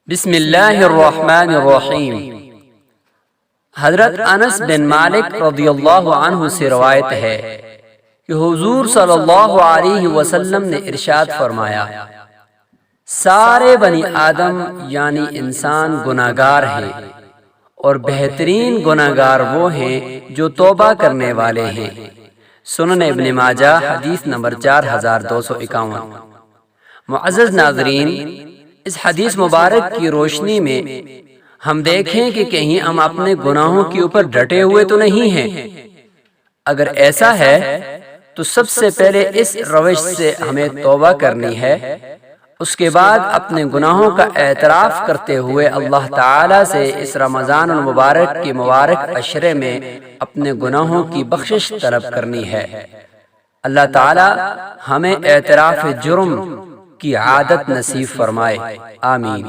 بسم اللہ الرحمن الرحیم۔ حضرت انس بن مالک رضی اللہ عنہ سے روایت ہے کہ حضور صلی اللہ علیہ وسلم نے ارشاد فرمایا، سارے بنی آدم یعنی انسان گناہگار ہیں، اور بہترین گناہگار وہ ہیں جو توبہ کرنے والے ہیں۔ سنن ابن ماجہ حدیث نمبر 4251۔ معزز ناظرین، اس حدیث مبارک کی روشنی میں ہم دیکھیں کہ کہیں ہم اپنے گناہوں کے اوپر ڈٹے ہوئے تو نہیں ہیں۔ اگر ایسا ہے تو سب سے پہلے اس روش سے ہمیں توبہ کرنی ہے، اس کے بعد اپنے گناہوں کا اعتراف کرتے ہوئے اللہ تعالیٰ سے اس رمضان المبارک کے مبارک عشرے میں اپنے گناہوں کی بخشش طلب کرنی ہے۔ اللہ تعالیٰ ہمیں اعتراف جرم کی عادت نصیب فرمائے، آمین۔